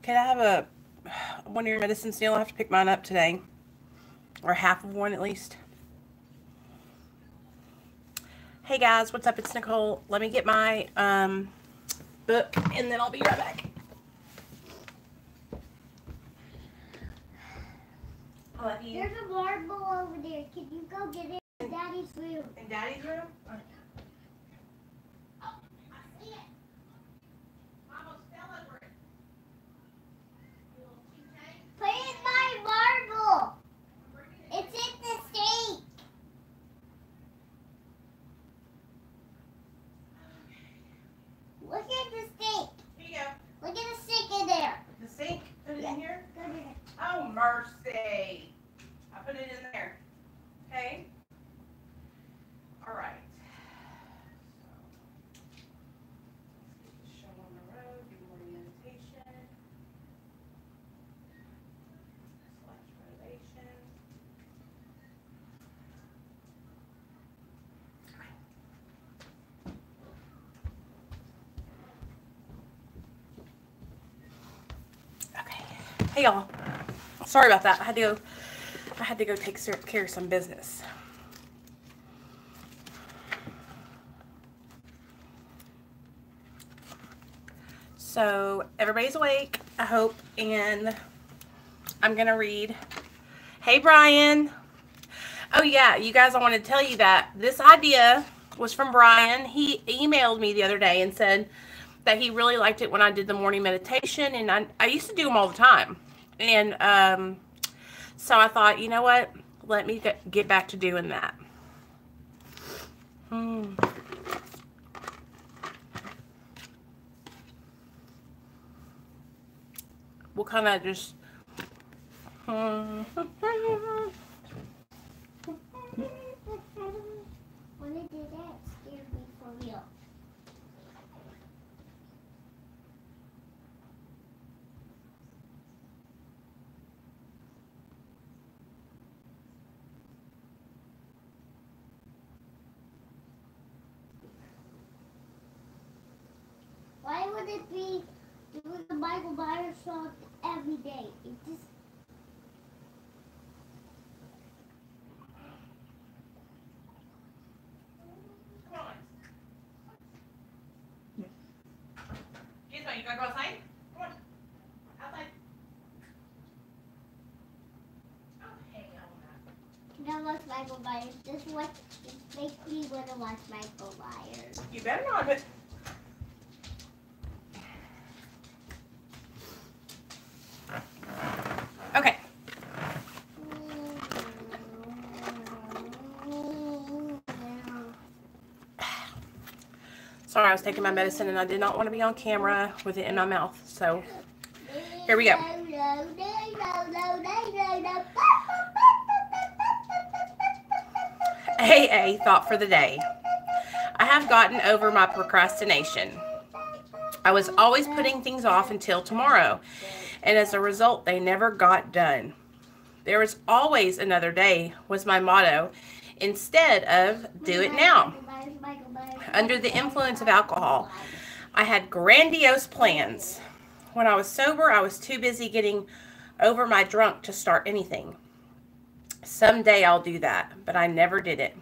Can I have one of your medicines, Neil? I have to pick mine up today. Or half of one at least. Hey guys, what's up? It's Nicole. Let me get my book and then I'll be right back. I love you. There's a marble over there. Can you go get it in Daddy's room? In Daddy's room? Okay. Oh, I see it. Almost fell over it. Put in my marble. It's in the sink. Look at the sink. Here you go. Look at the sink in there. The sink? Put it in here? Go to there. Oh, mercy. I put it in there. Okay. All right. So, let's get the show on the road. Do morning meditation. Slash motivation. Okay. Hey y'all. Sorry about that. I had to go take care of some business. So everybody's awake, I hope, and I'm gonna read. Hey Brian. Oh yeah, you guys, I want to tell you that this idea was from Brian. He emailed me the other day and said that he really liked it when I did the morning meditation, and I used to do them all the time. And so I thought, you know what? Let me get back to doing that. We'll kind of just... When I did that, it scared me for real. Why would it be doing the Michael Myers song every day? It just... Come on. Gizmo, you gotta go outside? Come on. Outside. Oh, hang on. Can I watch Michael Myers? This makes me want to watch Michael Myers. You better not, but... Okay. Sorry, I was taking my medicine and I did not want to be on camera with it in my mouth. So, here we go. AA thought for the day. I have gotten over my procrastination. I was always putting things off until tomorrow, and as a result, they never got done. There is always another day was my motto, instead of do it now. Under the influence of alcohol, I had grandiose plans. When I was sober, I was too busy getting over my drunk to start anything. Someday I'll do that, but I never did it.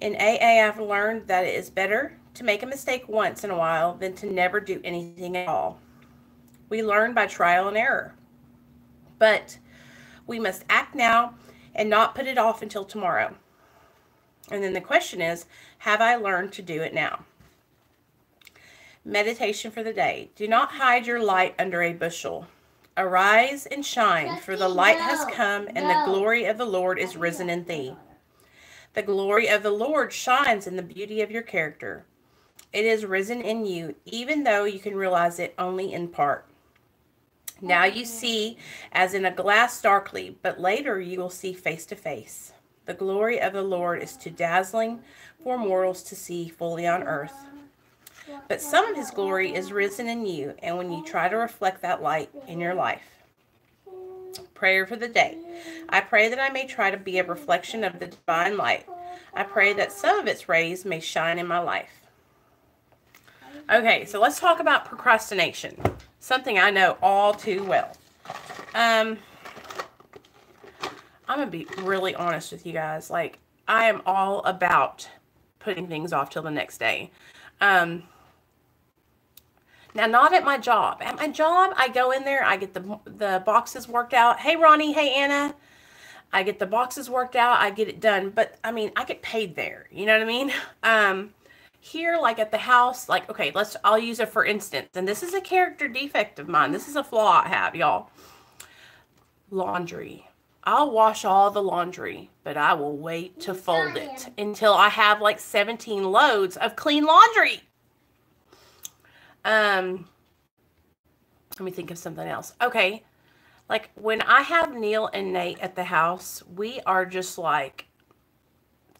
In AA, I've learned that it is better to make a mistake once in a while than to never do anything at all. We learn by trial and error. But we must act now and not put it off until tomorrow. And then the question is, have I learned to do it now? Meditation for the day. Do not hide your light under a bushel. Arise and shine, for the light has come, and the glory of the Lord is risen in thee. The glory of the Lord shines in the beauty of your character. It is risen in you, even though you can realize it only in part. Now you see as in a glass darkly, but later you will see face to face. The glory of the Lord is too dazzling for mortals to see fully on earth. But some of his glory is risen in you, and when you try to reflect that light in your life. Prayer for the day. I pray that I may try to be a reflection of the divine light. I pray that some of its rays may shine in my life. Okay, so let's talk about procrastination. Something I know all too well. I'm going to be really honest with you guys. Like, I am all about putting things off till the next day. Now, not at my job. At my job, I go in there, I get the boxes worked out. Hey, Ronnie. Hey, Anna. I get the boxes worked out. I get it done. But, I mean, I get paid there. You know what I mean? Here, like at the house, like, okay, I'll use it for instance. And this is a character defect of mine. This is a flaw I have, y'all. Laundry. I'll wash all the laundry, but I will wait to fold it until I have like 17 loads of clean laundry. Let me think of something else. Okay. Like when I have Neil and Nate at the house, we are just like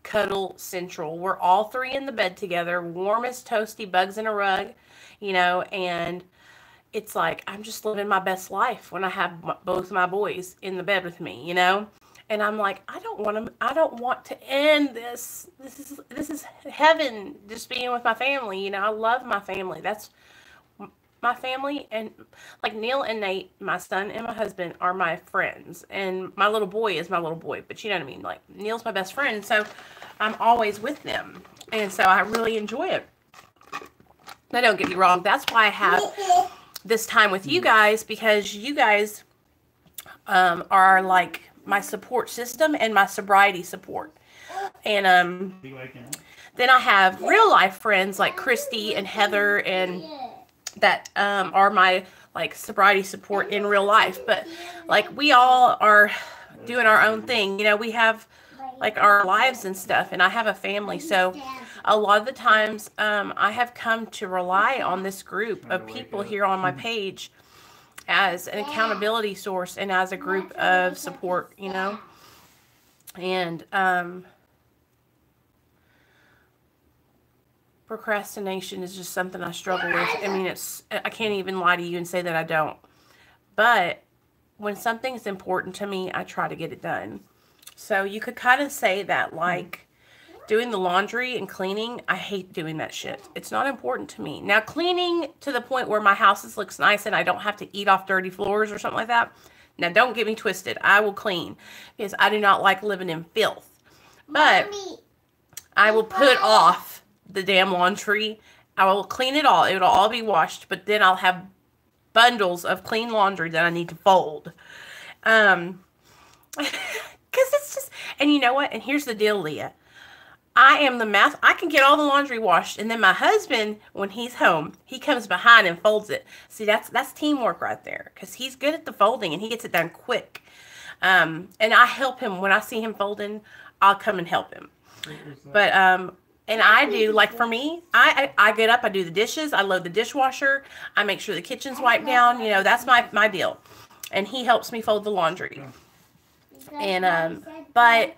cuddle central. We're all three in the bed together, warm as toasty, bugs in a rug, you know, and it's like I'm just living my best life when I have both my boys in the bed with me, you know? And I'm like, I don't want to end this. This is heaven, just being with my family, you know? I love my family. That's my family. And like Neil and Nate, my son and my husband, are my friends. And my little boy is my little boy, but you know what I mean? Like Neil's my best friend, so I'm always with them. And so I really enjoy it. Now, don't get me wrong. That's why I have this time with you guys, because you guys are like my support system and my sobriety support. And then I have real life friends like Christy and Heather, and that are my like sobriety support in real life. But like we all are doing our own thing, you know. We have like our lives and stuff, and I have a family, so a lot of the times I have come to rely on this group of people here on my page as an accountability source and as a group of support, you know. And procrastination is just something I struggle with. I mean, I can't even lie to you and say that I don't. But when something's important to me, I try to get it done. So you could kind of say that, like, doing the laundry and cleaning, I hate doing that shit. It's not important to me. Now, cleaning to the point where my house looks nice and I don't have to eat off dirty floors or something like that. Now, don't get me twisted. I will clean because I do not like living in filth. But I will put off the damn laundry. I will clean it all. It'll all be washed, but then I'll have bundles of clean laundry that I need to fold. Because it's just, and you know what? And here's the deal, Leah. I am the master. I can get all the laundry washed, and then my husband, when he's home, he comes behind and folds it. See, that's teamwork right there, because he's good at the folding and he gets it done quick. And I help him when I see him folding. I'll come and help him. But and I do, like for me, I get up, I do the dishes, I load the dishwasher, I make sure the kitchen's wiped down. You know, that's my deal. And he helps me fold the laundry. And but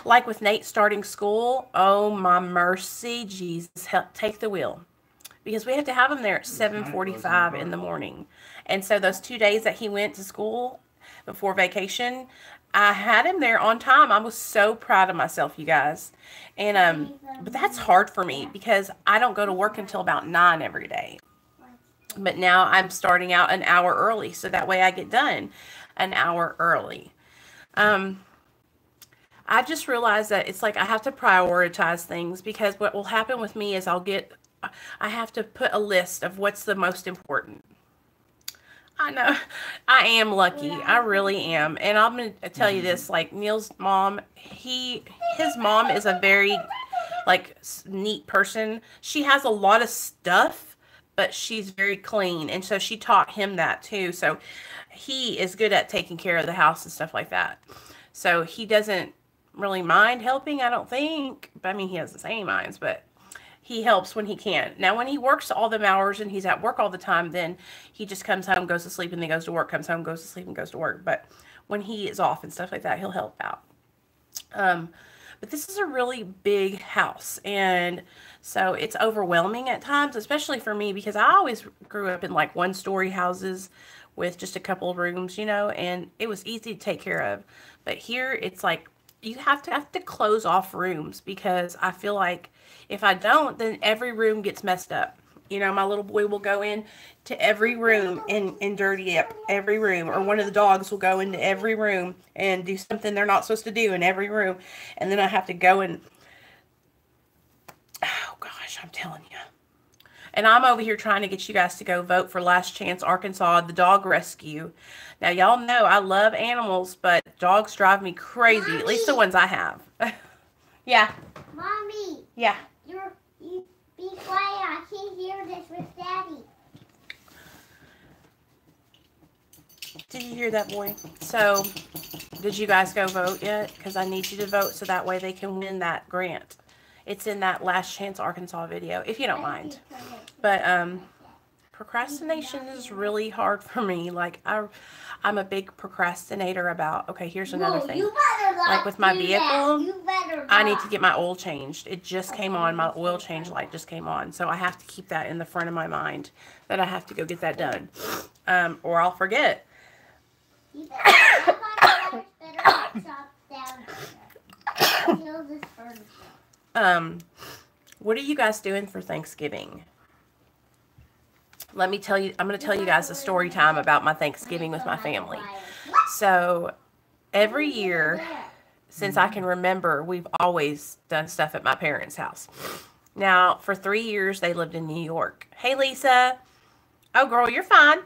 like with Nate starting school, oh my mercy, Jesus, help take the wheel, because we have to have him there at 7:45 in the morning. And so those 2 days that he went to school before vacation, I had him there on time. I was so proud of myself, you guys. And but that's hard for me because I don't go to work until about 9 every day. But now I'm starting out an hour early, so that way I get done an hour early. I just realized that it's like I have to prioritize things, because what will happen with me is I have to put a list of what's the most important. I know I am lucky. I really am. And I'm going to tell you this, like Neil's mom, his mom is a very like neat person. She has a lot of stuff, but she's very clean. And so she taught him that too. So he is good at taking care of the house and stuff like that. So he doesn't really mind helping, I don't think. I mean, he has the same minds, but he helps when he can. Now, when he works all them hours and he's at work all the time, then he just comes home, goes to sleep, and then goes to work, comes home, goes to sleep, and goes to work. But when he is off and stuff like that, he'll help out. But this is a really big house, and so it's overwhelming at times, especially for me, because I always grew up in like one-story houses with just a couple of rooms, you know, and it was easy to take care of. But here, it's like you have to close off rooms, because I feel like if I don't, then every room gets messed up. You know, my little boy will go in to every room and dirty up every room, or one of the dogs will go into every room and do something they're not supposed to do in every room, and then I have to go and, oh gosh, I'm telling you. And I'm over here trying to get you guys to go vote for Last Chance Arkansas, the dog rescue. Now, y'all know I love animals, but dogs drive me crazy, Mommy. at least the ones I have. Yeah. Mommy. Yeah. You be quiet. I can't hear this with Daddy. Did you hear that, boy? So, did you guys go vote yet? Because I need you to vote so that way they can win that grant. It's in that Last Chance Arkansas video, if you don't mind. But procrastination is really hard for me. Like, I'm a big procrastinator about, okay, here's another thing. Like with my vehicle, I need to get my oil changed. It just came on. My oil change light just came on. So I have to keep that in the front of my mind that I have to go get that done. Or I'll forget. What are you guys doing for Thanksgiving? Let me tell you, I'm going to tell you guys a story time about my Thanksgiving with my family. So, every year, since I can remember, we've always done stuff at my parents' house. Now, for 3 years, they lived in New York. Hey, Lisa. Oh, girl, you're fine.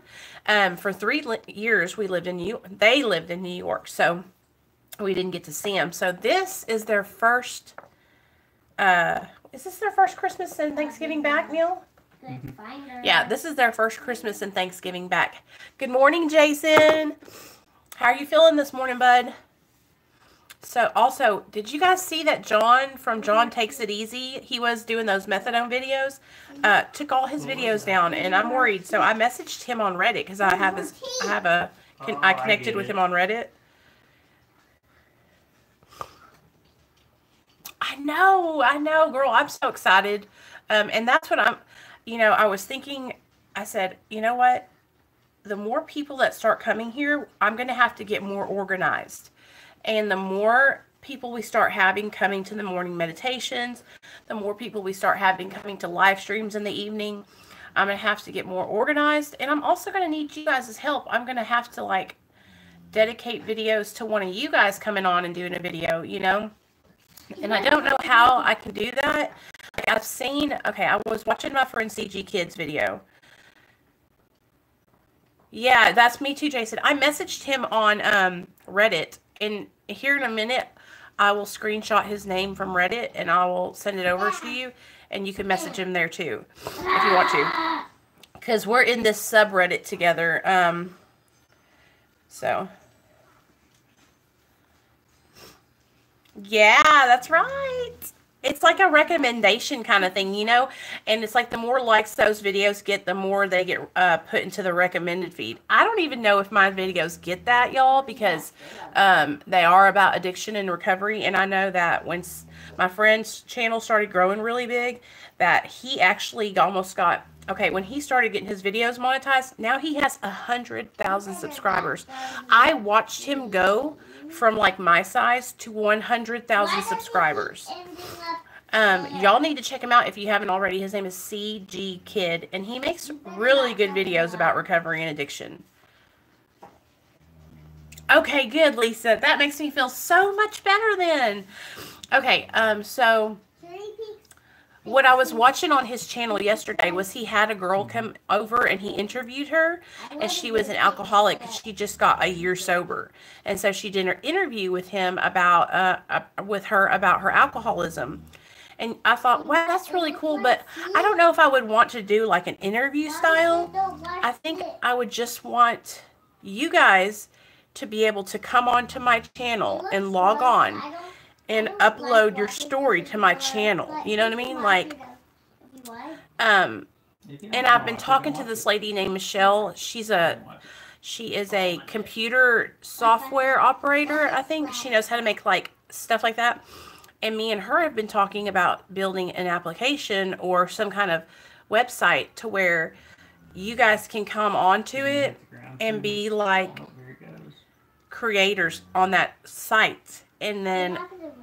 For 3 years, they lived in New York, so we didn't get to see them. So, this is their first, is this their first Christmas and Thanksgiving back, Neil? Yeah, this is their first Christmas and Thanksgiving back. Good morning, Jason. How are you feeling this morning, bud? So, also, did you guys see that John from John Takes It Easy, he was doing those methadone videos, took all his videos down, and I'm worried. So, I messaged him on Reddit because I connected with him on Reddit. I know, girl. I'm so excited. And that's what I was thinking, I said, you know what? The more people that start coming here, I'm going to have to get more organized. And the more people we start having coming to the morning meditations, the more people we start having coming to live streams in the evening, I'm going to have to get more organized. And I'm also going to need you guys' help. I'm going to have to, dedicate videos to one of you guys coming on and doing a video, And I don't know how I can do that. I've seen, I was watching my friend CG Kids video. Yeah, that's me too, Jason. I messaged him on Reddit, and here in a minute, I will screenshot his name from Reddit, and I will send it over to you, and you can message him there too, if you want to. Because we're in this subreddit together, so... Yeah, that's right. It's like a recommendation kind of thing, and it's like the more likes those videos get, the more they get put into the recommended feed. I don't even know if my videos get that, y'all, because they are about addiction and recovery, and I know that when my friend's channel started growing really big, that he actually almost got... Okay, when he started getting his videos monetized, now he has 100,000 subscribers. I watched him go from my size to 100,000 subscribers. Y'all need to check him out if you haven't already. His name is CG Kid, and he makes really good videos about recovery and addiction. Okay, good, Lisa. That makes me feel so much better then. Okay, so... What I was watching on his channel yesterday was he had a girl come over and he interviewed her, and she was an alcoholic. She just got a year sober, and so she did an interview with him about her alcoholism. And I thought, wow, that's really cool, but I don't know if I would want to do an interview style. I think I would just want you guys to be able to come onto my channel and log on and upload your story to my channel. You know what I mean? And I've been talking to this lady named Michelle. She is a computer software operator, I think. She knows how to make stuff like that. And me and her have been talking about building an application or some kind of website to where you guys can come onto it and be creators on that site. And then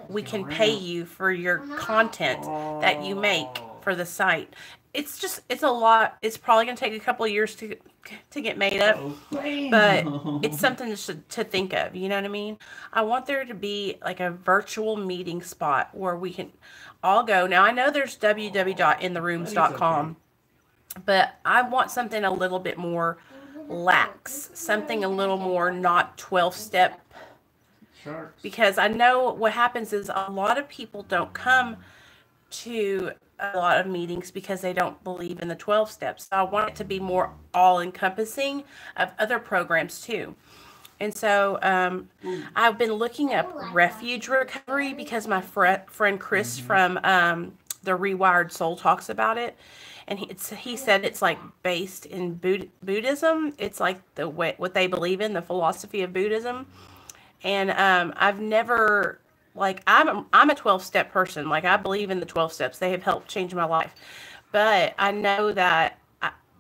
we can pay you for your content that you make for the site. It's a lot. It's probably going to take a couple of years to get made up, but it's something to think of. You know what I mean? I want there to be like a virtual meeting spot where we can all go. Now, I know there's www.intherooms.com, but I want something a little bit more lax, something a little more not 12-step, because I know what happens is a lot of people don't come to a lot of meetings because they don't believe in the 12 steps. So I want it to be more all-encompassing of other programs too. And so I've been looking up Refuge Recovery because my friend Chris from the Rewired Soul talks about it. And he said it's like based in Buddhism. It's like the way, what they believe in, the philosophy of Buddhism. And I've never, like, I'm a 12-step person. Like, I believe in the 12 steps. They have helped change my life. But I know that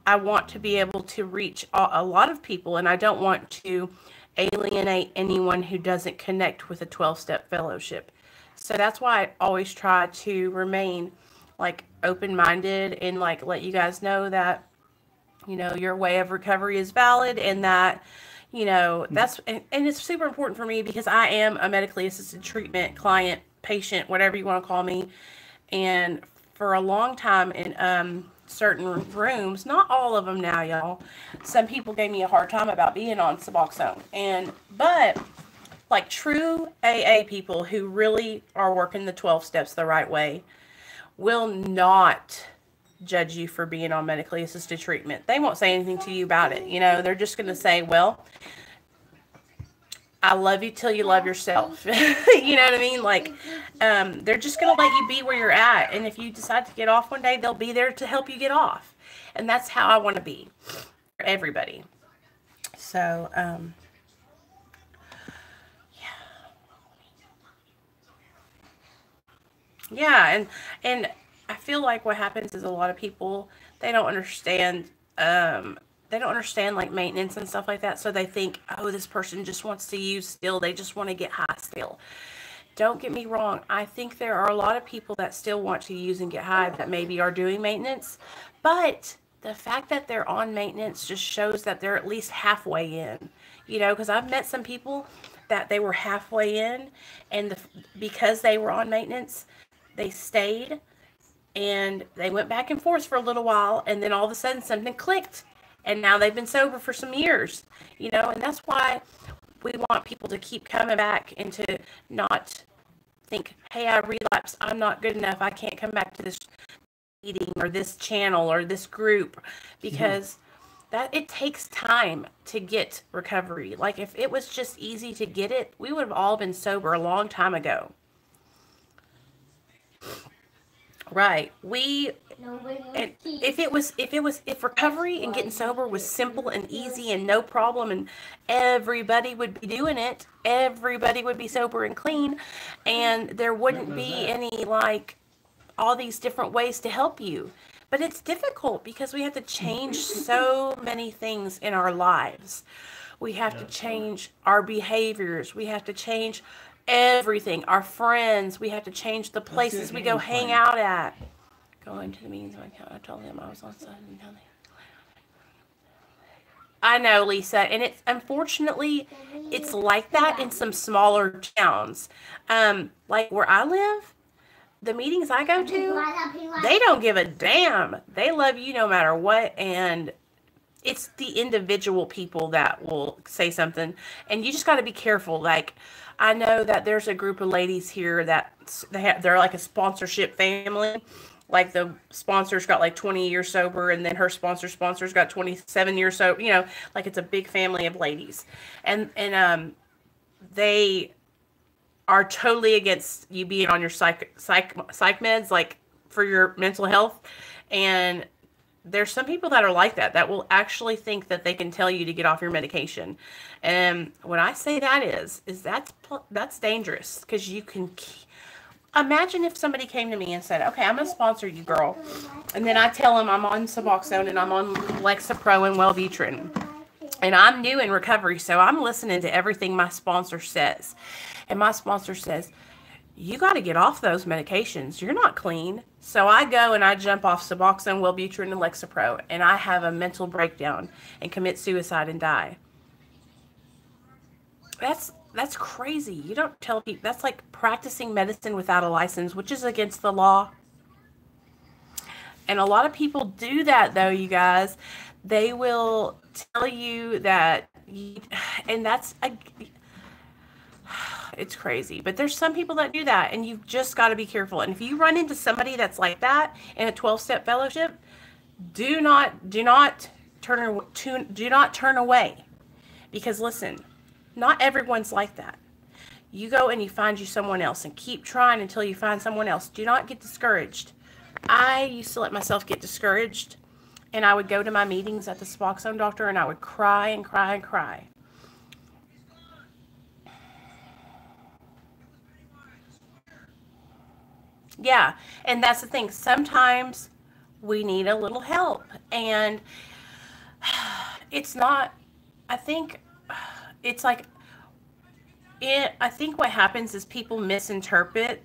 I want to be able to reach a lot of people, and I don't want to alienate anyone who doesn't connect with a 12-step fellowship. So that's why I always try to remain like open-minded and like let you guys know that, you know, your way of recovery is valid, and that, you know, that's, and it's super important for me because I am a medically assisted treatment client, patient, whatever you want to call me. And for a long time in certain rooms, not all of them now, y'all, some people gave me a hard time about being on Suboxone, but like true AA people who really are working the 12 steps the right way will not judge you for being on medically assisted treatment. They won't say anything to you about it. You know, they're just going to say, well, I love you till you love yourself. You know what I mean? Like, they're just going to let you be where you're at. And if you decide to get off one day, they'll be there to help you get off. And that's how I want to be for everybody. So, yeah, and I feel like what happens is a lot of people, they don't understand like maintenance and stuff like that. So they think, oh, this person just wants to use still. They just want to get high still. Don't get me wrong. I think there are a lot of people that still want to use and get high that maybe are doing maintenance. But the fact that they're on maintenance just shows that they're at least halfway in. You know, because I've met some people that they were halfway in, and because they were on maintenance, they stayed, and they went back and forth for a little while, and then all of a sudden something clicked, and now they've been sober for some years, you know. And that's why we want people to keep coming back and to not think, hey, I relapsed, I'm not good enough, I can't come back to this meeting or this channel or this group, because that it takes time to get recovery. Like, if it was just easy to get it, we would have all been sober a long time ago. Right. If recovery and getting sober was simple and easy and no problem, and everybody would be doing it, everybody would be sober and clean, and there wouldn't be any, like, all these different ways to help you. But it's difficult because we have to change so many things in our lives. We have to change our behaviors. We have to change everything. Our friends. We have to change the places we go hang out at. Going to the meetings. I told them I was on Sunday. I know, Lisa, and it's unfortunately it's like that in some smaller towns. Like where I live, the meetings I go to, they don't give a damn. They love you no matter what, and it's the individual people that will say something, and you just got to be careful. Like, I know that there's a group of ladies here that they're like a sponsorship family. Like, the sponsor's got like 20 years sober, and then her sponsor's got 27 years sober. You know, like, it's a big family of ladies, and they are totally against you being on your psych meds, like, for your mental health. And there's some people that are like that will actually think that they can tell you to get off your medication. And what I say that is that's dangerous, because you can imagine if somebody came to me and said, okay, I'm going to sponsor you, girl. And then I tell them I'm on Suboxone and I'm on Lexapro and Wellbutrin. And I'm new in recovery, so I'm listening to everything my sponsor says. And my sponsor says, you got to get off those medications. You're not clean. So I go and I jump off Suboxone, Wellbutrin, and Lexapro, and I have a mental breakdown and commit suicide and die. That's crazy. You don't tell people. That's like practicing medicine without a license, which is against the law. And a lot of people do that, though, you guys. They will tell you that, and that's it's crazy. But there's some people that do that, and you've just got to be careful. And if you run into somebody that's like that in a 12-step fellowship, do not turn away. Because listen, not everyone's like that. You go and you find you someone else and keep trying until you find someone else. Do not get discouraged. I used to let myself get discouraged, and I would go to my meetings at the Suboxone doctor, and I would cry and cry and cry. Yeah, and that's the thing. Sometimes we need a little help, and it's not, I think, it's like, I think what happens is people misinterpret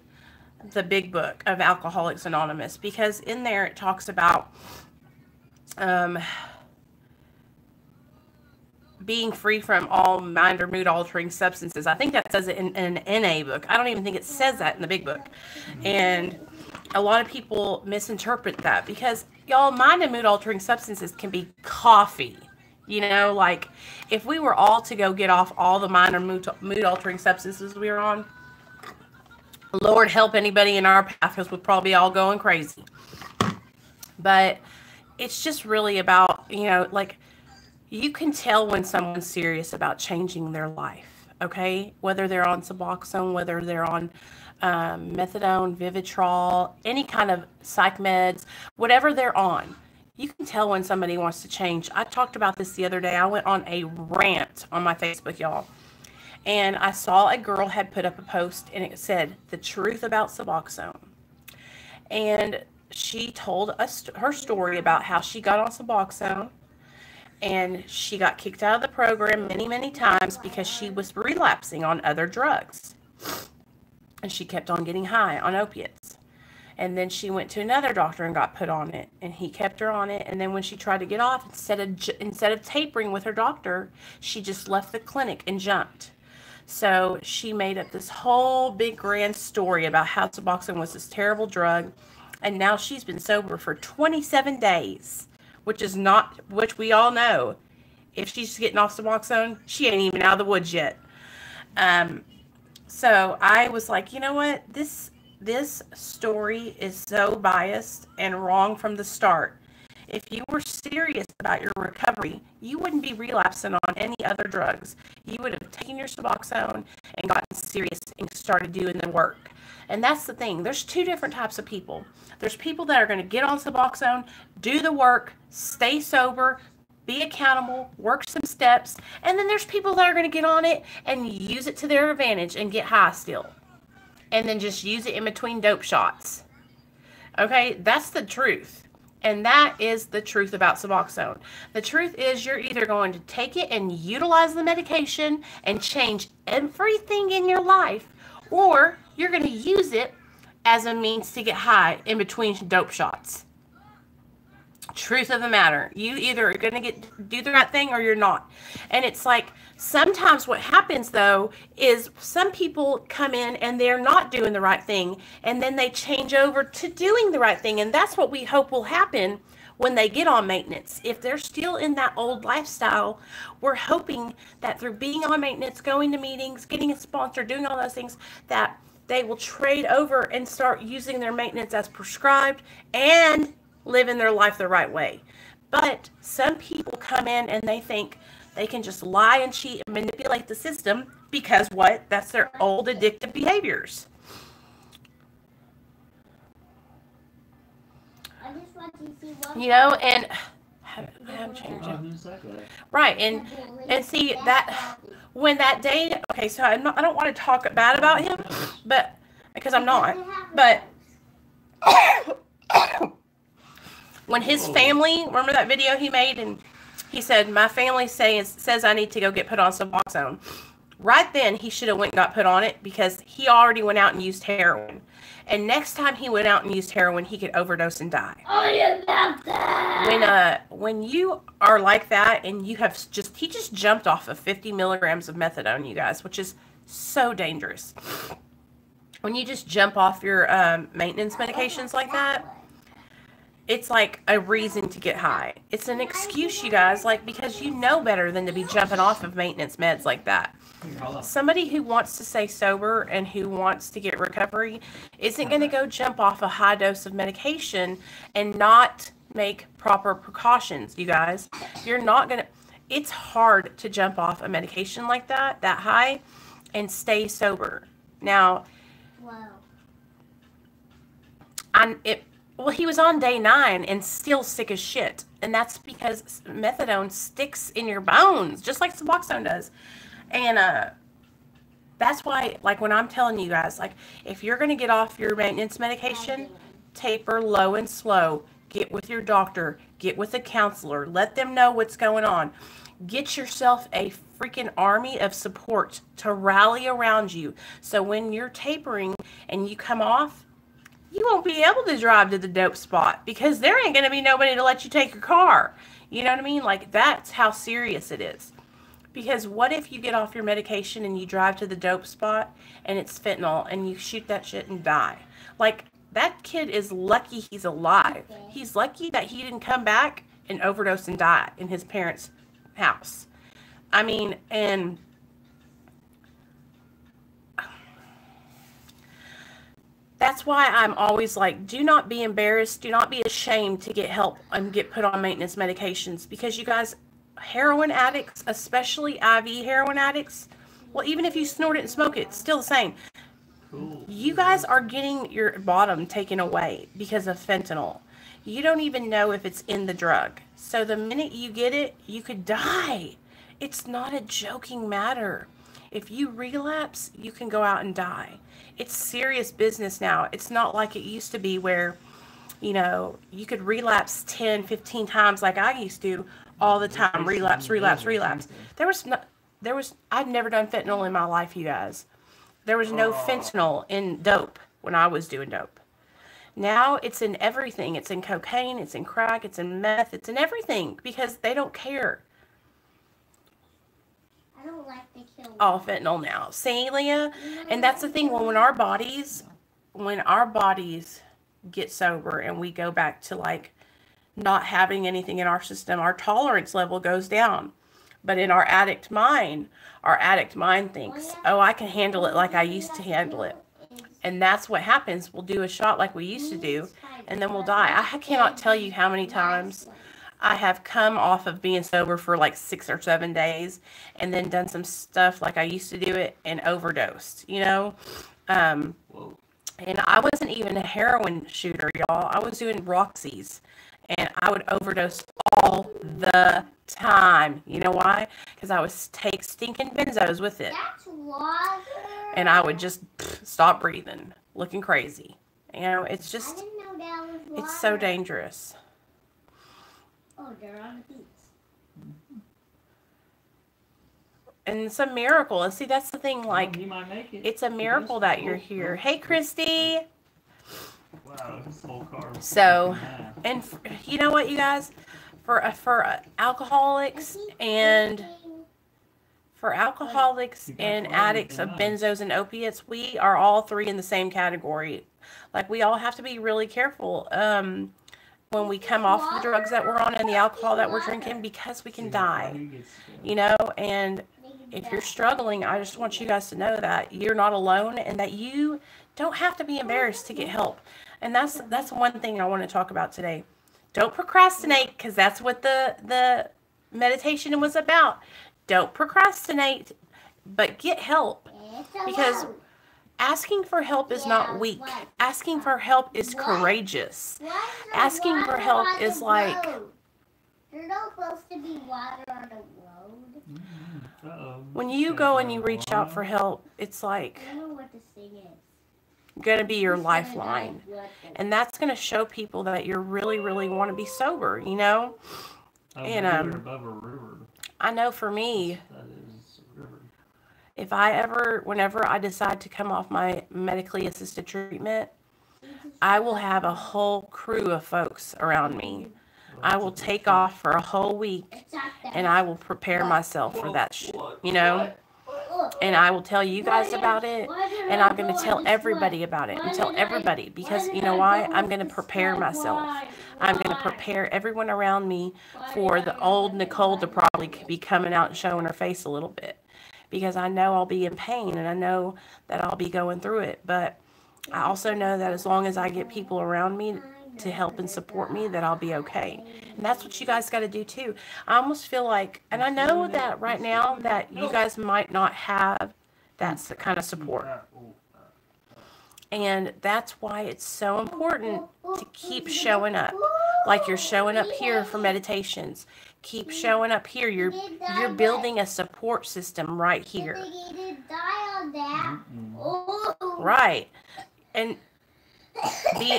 the big book of Alcoholics Anonymous, because in there it talks about being free from all mind or mood altering substances. I think that says it in an NA book. I don't even think it says that in the big book. And a lot of people misinterpret that, because y'all, mind and mood altering substances can be coffee. You know, like if we were all to go get off all the mind or mood altering substances we were on, Lord help anybody in our path, because we'd probably all going crazy. But it's just really about, you know, like, you can tell when someone's serious about changing their life, okay? Whether they're on Suboxone, whether they're on methadone, Vivitrol, any kind of psych meds, whatever they're on. You can tell when somebody wants to change. I talked about this the other day. I went on a rant on my Facebook, y'all. And I saw a girl had put up a post, and it said, the truth about Suboxone. And she told us her story about how she got on Suboxone, and she got kicked out of the program many, many times because she was relapsing on other drugs. And she kept on getting high on opiates. And then she went to another doctor and got put on it, and he kept her on it. And then when she tried to get off, instead of tapering with her doctor, she just left the clinic and jumped. So she made up this whole big grand story about how Suboxone was this terrible drug. And now she's been sober for 27 days, which we all know, if she's getting off Suboxone, she ain't even out of the woods yet. So I was like, you know what? This story is so biased and wrong from the start. If you were serious about your recovery, you wouldn't be relapsing on any other drugs. You would have taken your Suboxone and gotten serious and started doing the work. And that's the thing. There's two different types of people. There's people that are going to get on Suboxone, do the work, stay sober, be accountable, work some steps. And then there's people that are going to get on it and use it to their advantage and get high still. And then just use it in between dope shots. Okay, that's the truth. And that is the truth about Suboxone. The truth is, you're either going to take it and utilize the medication and change everything in your life, or you're going to use it as a means to get high in between dope shots. Truth of the matter. You either are going to do the right thing or you're not. And it's like, sometimes what happens, though, is some people come in and they're not doing the right thing, and then they change over to doing the right thing. And that's what we hope will happen when they get on maintenance. If they're still in that old lifestyle, we're hoping that through being on maintenance, going to meetings, getting a sponsor, doing all those things, that they will trade over and start using their maintenance as prescribed and living their life the right way. But some people come in and they think they can just lie and cheat and manipulate the system because what? That's their old addictive behaviors. I just want to see what. You know, and have changed it. Right, and see that when that day. Okay, so I don't want to talk bad about him, but because I'm not. But when his family, remember that video he made, and he said, my family says I need to go get put on Suboxone. Right then, he should have went and got put on it because he already went out and used heroin. And next time he went out and used heroin, he could overdose and die. Oh, about that. When you are like that and he just jumped off of 50 milligrams of methadone, you guys, which is so dangerous. When you just jump off your maintenance medications like that, it's like a reason to get high. It's an excuse, you guys, like, because you know better than to be jumping off of maintenance meds like that. Somebody who wants to stay sober and who wants to get recovery isn't going to go jump off a high dose of medication and not make proper precautions, you guys. You're not going to, it's hard to jump off a medication like that high, and stay sober. Now, Wow. well, he was on day 9 and still sick as shit. And that's because methadone sticks in your bones, just like Suboxone does. And that's why, like, when I'm telling you guys, like, if you're going to get off your maintenance medication, taper low and slow. Get with your doctor. Get with a counselor. Let them know what's going on. Get yourself a freaking army of support to rally around you. So when you're tapering and you come off, you won't be able to drive to the dope spot because there ain't going to be nobody to let you take your car. You know what I mean? Like, that's how serious it is. Because what if you get off your medication and you drive to the dope spot and it's fentanyl and you shoot that shit and die? Like, that kid is lucky he's alive. He's lucky that he didn't come back and overdose and die in his parents' house. I mean, and that's why I'm always like, do not be embarrassed. Do not be ashamed to get help and get put on maintenance medications. Because you guys, heroin addicts, especially IV heroin addicts, well, even if you snort it and smoke it, it's still the same. You guys are getting your bottom taken away because of fentanyl. You don't even know if it's in the drug. So the minute you get it, you could die. It's not a joking matter. If you relapse, you can go out and die. It's serious business now. It's not like it used to be where, you know, you could relapse 10, 15 times like I used to all the time. Relapse. I'd never done fentanyl in my life, you guys. There was no fentanyl in dope when I was doing dope. Now it's in everything. It's in cocaine, it's in crack, it's in meth, it's in everything because they don't care. I don't like the kill. All fentanyl now. See, Leah? And that's the thing. When our bodies get sober and we go back to, like, not having anything in our system, our tolerance level goes down. But in our addict mind thinks, oh, I can handle it like I used to handle it. And that's what happens. We'll do a shot like we used to do, and then we'll die. I cannot tell you how many times I have come off of being sober for like 6 or 7 days and then done some stuff like I used to do it and overdosed, you know? And I wasn't even a heroin shooter, y'all. I was doing Roxy's, and I would overdose all the time. You know why? Because I would take stinking benzos with it. That's water. And I would just stop breathing, looking crazy. You know, it's just, I didn't know that was water. it's so dangerous. Oh, they're on the beach. And it's a miracle. And see, that's the thing, like, it's a miracle that you're here. Hey, Christy. Wow, this whole car was So, fucking mad. and you know what, you guys? For alcoholics and addicts of benzos and opiates, we are all three in the same category. Like, we all have to be really careful when we come off the drugs that we're on and the alcohol that we're drinking, because we can die, you know. And if you're struggling, I just want you guys to know that you're not alone and that you don't have to be embarrassed to get help. And that's one thing I want to talk about today. Don't procrastinate, because that's what the meditation was about. Don't procrastinate, but get help. Because asking for help is not weak. Asking for help is courageous. Asking for help is like, There's not supposed to be water on the road. when you go and you reach out for help, it's like I don't know what this thing is. going to be your lifeline. And that's going to show people that you really, really want to be sober, you know? And above a river. I know for me, That is a river. whenever I decide to come off my medically assisted treatment, I will have a whole crew of folks around me. I will take off for a whole week and I will prepare myself for that you know? And I will tell you guys about it, and I'm going to tell everybody about it, and tell everybody, because you know why? I'm going to prepare myself. I'm going to prepare everyone around me for the old Nicole to probably be coming out and showing her face a little bit, because I know I'll be in pain, and I know that I'll be going through it, but I also know that as long as I get people around me to help and support me, that I'll be okay. And that's what you guys got to do too. I almost feel like, and I know that right now that you guys might not have that kind of support. And that's why it's so important to keep showing up. Like you're showing up here for meditations. Keep showing up here. You're building a support system right here. Right. And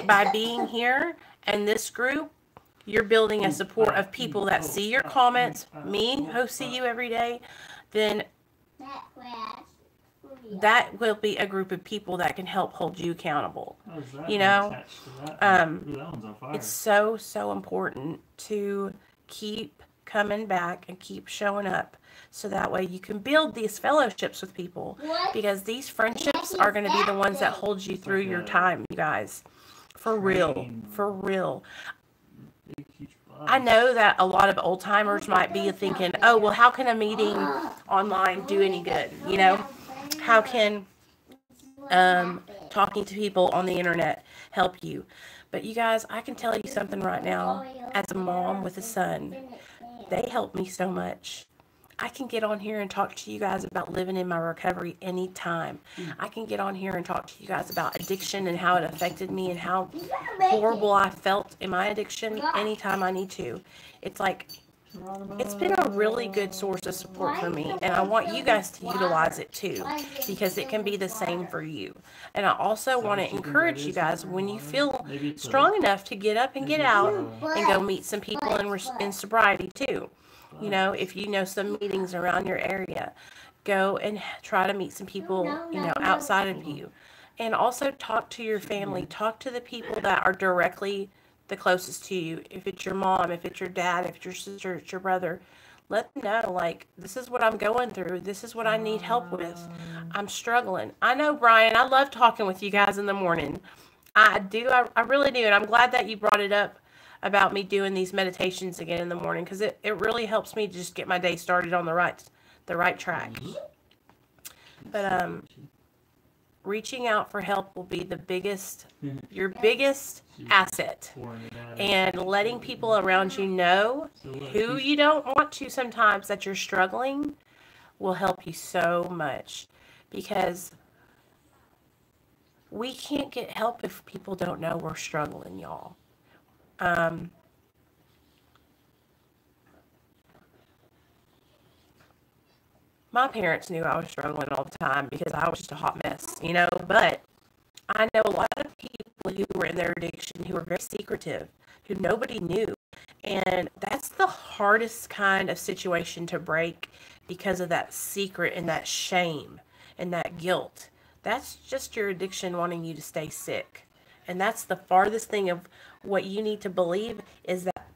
by being here and this group, you're building a support of people that see your comments, me who see you every day, then that will be a group of people that can help hold you accountable. You know, it's so, so important to keep coming back and keep showing up, so that way you can build these fellowships with people, because these friendships are going to be the ones that hold you through your time, you guys. For real. For real. I know that a lot of old timers might be thinking, oh, well, how can a meeting online do any good? You know, how can talking to people on the internet help you? But you guys, I can tell you something right now. As a mom with a son, they help me so much. I can get on here and talk to you guys about living in my recovery anytime. I can get on here and talk to you guys about addiction and how it affected me and how horrible I felt in my addiction anytime I need to. It's like, it's been a really good source of support for me, and I want you guys to utilize it too, because it can be the same for you. And I also want to encourage you guys, when you feel strong enough to get up and get out and go meet some people in sobriety too. You know, if you know some meetings around your area, go and try to meet some people, you know, outside of you. And also talk to your family. Talk to the people that are directly the closest to you. If it's your mom, if it's your dad, if it's your sister, it's your brother. Let them know, like, this is what I'm going through. This is what I need help with. I'm struggling. I know, Brian, I love talking with you guys in the morning. I do. I really do. And I'm glad that you brought it up about me doing these meditations again in the morning, because it really helps me just get my day started on the right track. But reaching out for help will be your biggest asset. And letting people around you know who you don't want to sometimes that you're struggling will help you so much, because we can't get help if people don't know we're struggling, y'all. My parents knew I was struggling all the time because I was just a hot mess, you know, but I know a lot of people who were in their addiction who were very secretive, who nobody knew. And that's the hardest kind of situation to break, because of that secret and that shame and that guilt. That's just your addiction wanting you to stay sick. And that's the farthest thing of what you need to believe, is that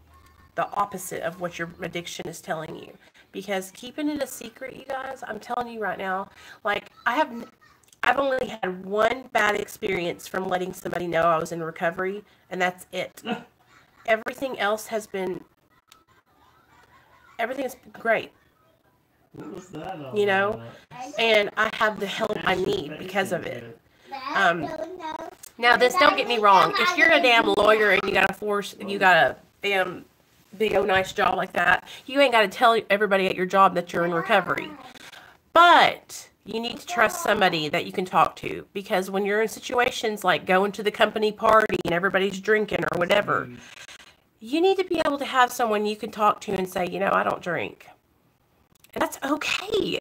the opposite of what your addiction is telling you. Because keeping it a secret, you guys, I'm telling you right now, like, I've only had one bad experience from letting somebody know I was in recovery, and that's it. Everything has been great. What was that? You know, and I have the help I need because of it. Now, don't get me wrong. If you're a damn lawyer and you got a damn big old nice job like that, you ain't got to tell everybody at your job that you're in recovery. But you need to trust somebody that you can talk to, because when you're in situations like going to the company party and everybody's drinking or whatever, you need to be able to have someone you can talk to and say, you know, I don't drink. And that's okay.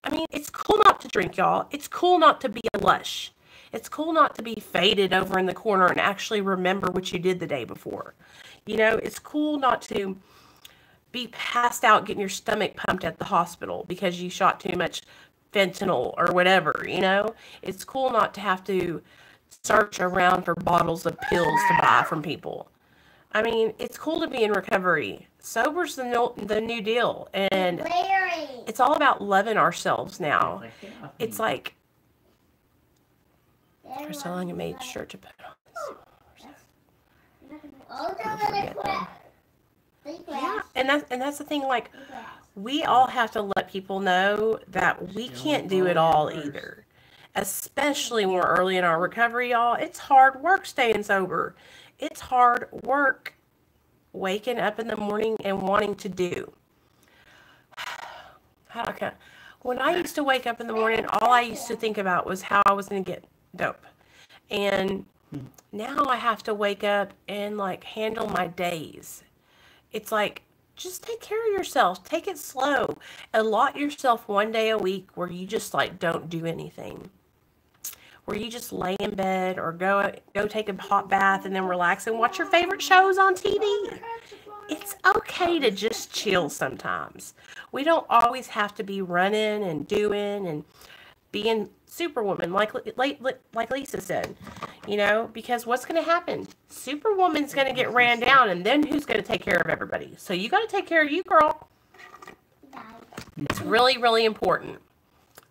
I mean, it's cool not to drink, y'all. It's cool not to be a lush. It's cool not to be faded over in the corner and actually remember what you did the day before. You know, it's cool not to be passed out getting your stomach pumped at the hospital because you shot too much fentanyl or whatever, you know? It's cool not to have to search around for bottles of pills to buy from people. I mean, it's cool to be in recovery. Sober's the new deal. And Larry. it's all about loving ourselves now. It's like, for so long I made sure to put on yeah, and that's the thing, like, we all have to let people know that we can't do it all either. Especially when we're early in our recovery, y'all. It's hard work staying sober. It's hard work waking up in the morning and wanting to do. Okay. When I used to wake up in the morning, all I used to think about was how I was going to get dope. And now I have to wake up and, like, handle my days. It's like, just take care of yourself. Take it slow. Allot yourself one day a week where you just, like, don't do anything. Where you just lay in bed or go take a hot bath and then relax and watch your favorite shows on TV. It's okay to just chill sometimes. We don't always have to be running and doing and being Superwoman, like Lisa said, you know, because what's going to happen? Superwoman's going to get ran down, and then who's going to take care of everybody? So you got to take care of you, girl. It's really, really important.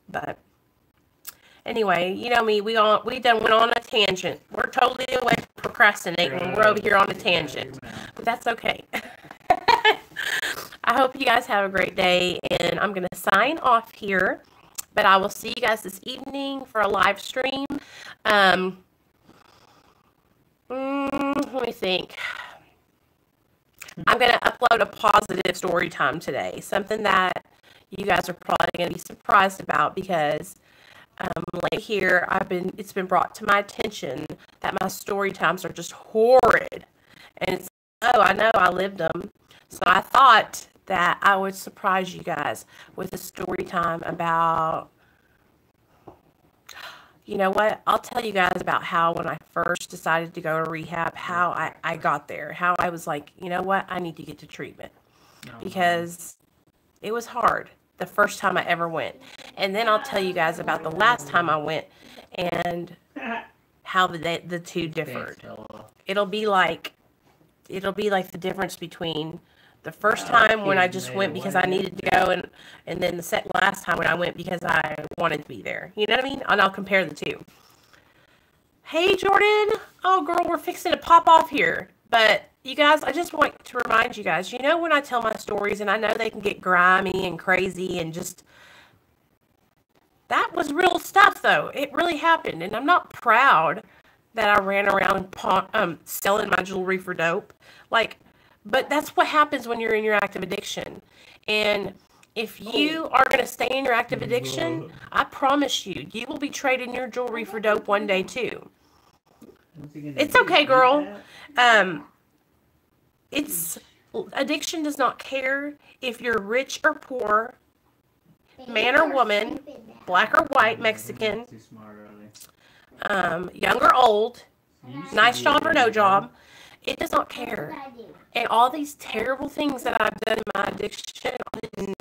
But anyway, you know me, we done went on a tangent. We're totally away from procrastinating. We're over here on a tangent, but that's okay. I hope you guys have a great day, and I'm going to sign off here. But I will see you guys this evening for a live stream. Let me think. I'm going to upload a positive story time today. Something that you guys are probably going to be surprised about because late here, it's been brought to my attention that my story times are just horrid. And it's, oh, I know, I lived them. So I thought that I would surprise you guys with a story time about, you know what, I'll tell you guys about how when I first decided to go to rehab, how I got there, how I was like, you know what, I need to get to treatment because it was hard the first time I ever went. And then I'll tell you guys about the last time I went and how the two differed. It'll be like the difference between the first time when I just went because I needed to go, and then the last time when I went because I wanted to be there. You know what I mean? And I'll compare the two. Hey, Jordan. Oh, girl, we're fixing to pop off here. But, you guys, I just want to remind you guys, you know when I tell my stories, and I know they can get grimy and crazy and just... That was real stuff, though. It really happened. And I'm not proud that I ran around selling my jewelry for dope. Like... But that's what happens when you're in your active addiction. And if you are going to stay in your active addiction, I promise you, you will be trading your jewelry for dope one day too. It's okay, girl. Addiction does not care if you're rich or poor, man or woman, black or white, Mexican, young or old, nice job or no job. It does not care. And all these terrible things that I've done in my addiction, all these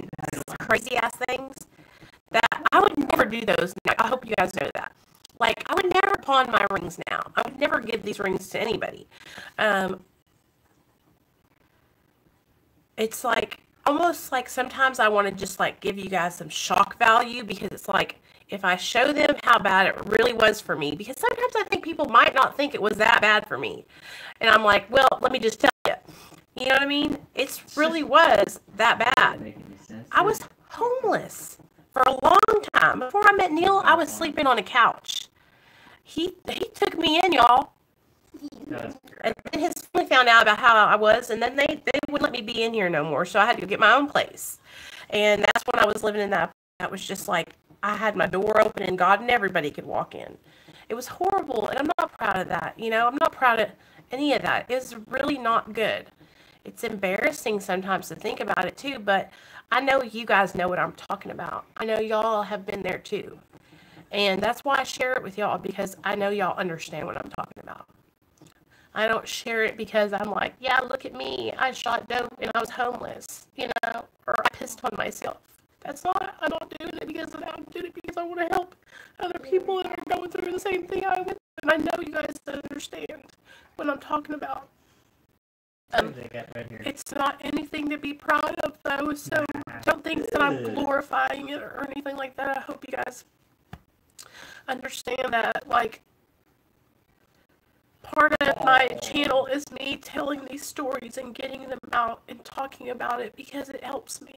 crazy ass things, that I would never do those. I hope you guys know that. Like, I would never pawn my rings now. I would never give these rings to anybody. It's like, almost like sometimes I want to just like give you guys some shock value because it's like, if I show them how bad it really was for me, because sometimes I think people might not think it was that bad for me. And I'm like, well, let me just tell you. You know what I mean? It really was that bad. I was homeless for a long time. Before I met Neil, I was sleeping on a couch. He took me in, y'all. And then his family found out about how I was, and then they wouldn't let me be in here no more, so I had to get my own place. And that's when I was living in that was just like, I had my door open and God and everybody could walk in. It was horrible, and I'm not proud of that. You know, I'm not proud of any of that. It's really not good. It's embarrassing sometimes to think about it too, but I know you guys know what I'm talking about. I know y'all have been there too. And that's why I share it with y'all, because I know y'all understand what I'm talking about. I don't share it because I'm like, yeah, look at me. I shot dope and I was homeless, you know, or I pissed on myself. That's not, I'm not doing it because of that. I'm doing it because I want to help other people that are going through the same thing I went through. And I know you guys understand what I'm talking about. It's not anything to be proud of, though, so don't think that I'm glorifying it or anything like that. I hope you guys understand that, like, part of my channel is me telling these stories and getting them out and talking about it because it helps me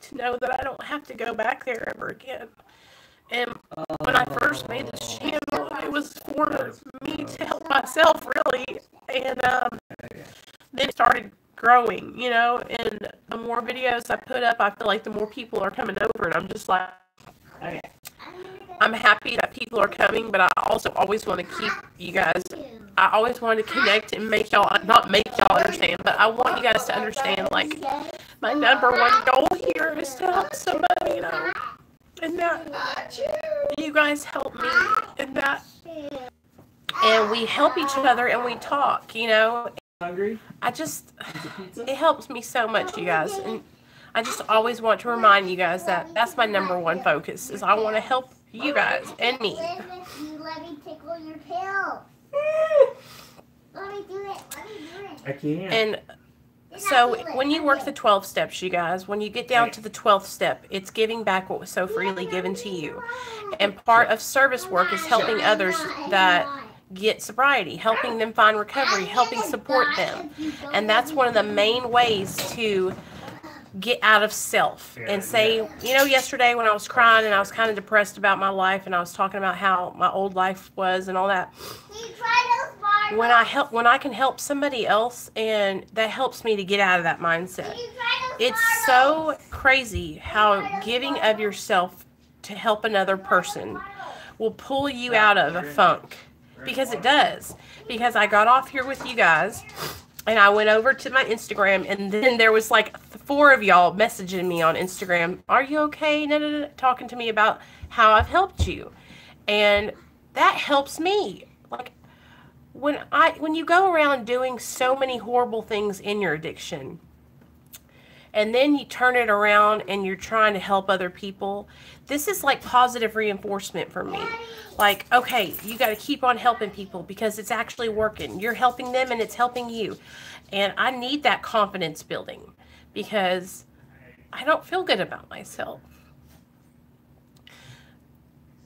to know that I don't have to go back there ever again. And when I first made this channel, it was for me to help myself, really, and then it started growing, you know, and the more videos I put up, I feel like the more people are coming over, and I'm just like, I'm happy that people are coming, but I also always want to keep you guys, I always want to connect and make y'all, not make y'all understand, but I want you guys to understand, like, my number one goal here is to help somebody, you know, and that you guys help me, and that, and we help each other, and we talk, you know. Hungry? I just, it helps me so much, you guys, and I just always want to remind you guys that that's my number one focus, is I want to help you guys and me. Let me tickle your tail. Let me do it. Let me do it. I can't. And so when you work the 12 steps, you guys, when you get down to the 12th step, it's giving back what was so freely given to you. And part of service work is helping others that get sobriety, helping them find recovery, helping support them. And that's one of the main ways to get out of self and say, you know, yesterday when I was crying and I was kind of depressed about my life and I was talking about how my old life was and all that, when I can help somebody else, and that helps me to get out of that mindset. It's so crazy how giving of yourself to help another person will pull you out of a funk. Because it does. Because I got off here with you guys, and I went over to my Instagram, and then there was like 4 of y'all messaging me on Instagram, are you okay? No, talking to me about how I've helped you. And that helps me. Like, when you go around doing so many horrible things in your addiction, and then you turn it around and you're trying to help other people, this is like positive reinforcement for me. Like, okay, you got to keep on helping people because it's actually working. You're helping them and it's helping you. And I need that confidence building because I don't feel good about myself.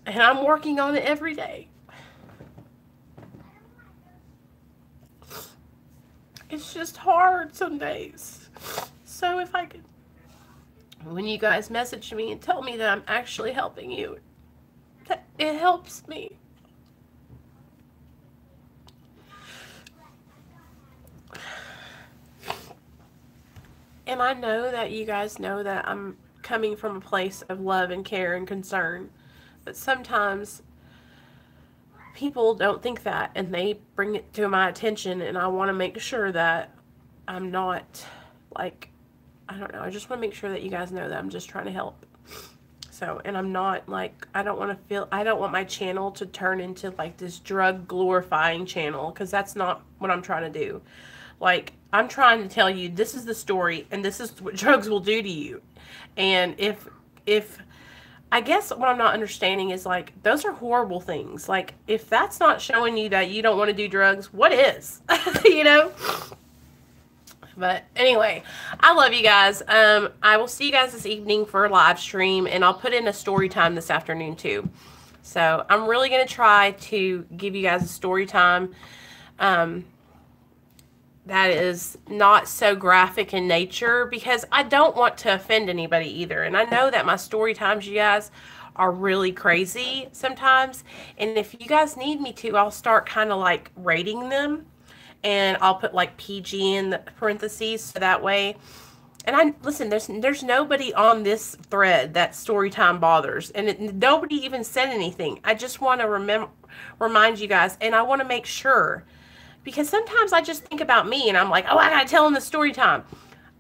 And I'm working on it every day. It's just hard some days. So if I could, when you guys message me and tell me that I'm actually helping you, it helps me. And I know that you guys know that I'm coming from a place of love and care and concern. But sometimes people don't think that, and they bring it to my attention, and I want to make sure that I'm not, like, I don't know, I just want to make sure that you guys know that I'm just trying to help. So, and I'm not, like, I don't want my channel to turn into, like, this drug glorifying channel, because that's not what I'm trying to do. Like, I'm trying to tell you, this is the story, and this is what drugs will do to you. And if I guess what I'm not understanding is, like, those are horrible things. Like, if that's not showing you that you don't want to do drugs, what is? You know? But anyway, I love you guys. I will see you guys this evening for a live stream, and I'll put in a story time this afternoon too. So I'm really going to try to give you guys a story time that is not so graphic in nature, because I don't want to offend anybody either. And I know that my story times, you guys, are really crazy sometimes. And if you guys need me to, I'll start kind of like rating them. And I'll put like PG in the parentheses, so that way. And listen, there's nobody on this thread that story time bothers, and nobody even said anything. I just want to remind you guys, and I want to make sure, because sometimes I just think about me, and I'm like, oh, I gotta tell them the story time.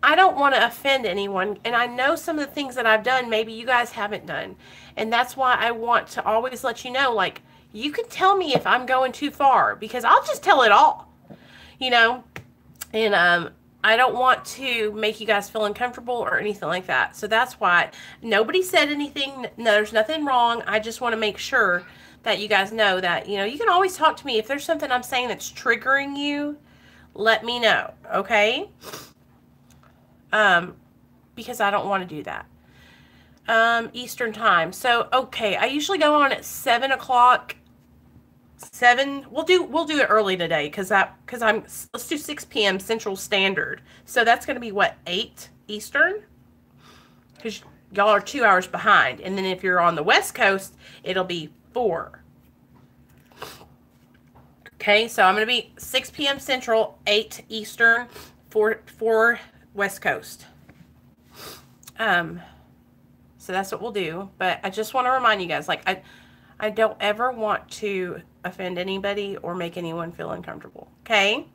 I don't want to offend anyone, and I know some of the things that I've done, maybe you guys haven't done, and that's why I want to always let you know, like, you can tell me if I'm going too far, because I'll just tell it all. You know, and I don't want to make you guys feel uncomfortable or anything like that. So that's why nobody said anything. No, there's nothing wrong. I just want to make sure that you guys know that, you know, you can always talk to me. If there's something I'm saying that's triggering you, let me know, okay? Because I don't want to do that. Eastern time. So, okay, I usually go on at 7 o'clock. 7. We'll do it early today because let's do 6 p.m. Central Standard. So that's going to be what, 8 Eastern? Because y'all are 2 hours behind. And then if you're on the West Coast, it'll be 4. Okay, so I'm going to be 6 p.m. Central, 8 Eastern, 4 West Coast. So that's what we'll do. But I just want to remind you guys, like, I don't ever want to offend anybody or make anyone feel uncomfortable. Okay?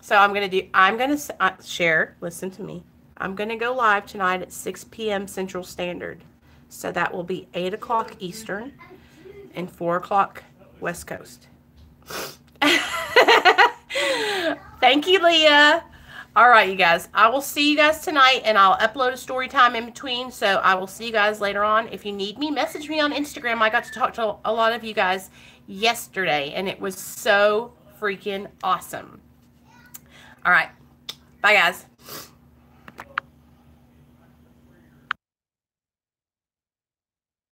So I'm going to share, listen to me. I'm going to go live tonight at 6 p.m. Central Standard. So that will be 8 o'clock Eastern and 4 o'clock West Coast. Thank you, Leah. All right, you guys. I will see you guys tonight, and I'll upload a story time in between. So I will see you guys later on. If you need me, message me on Instagram. I got to talk to a lot of you guys yesterday, and it was so freaking awesome. All right. Bye, guys.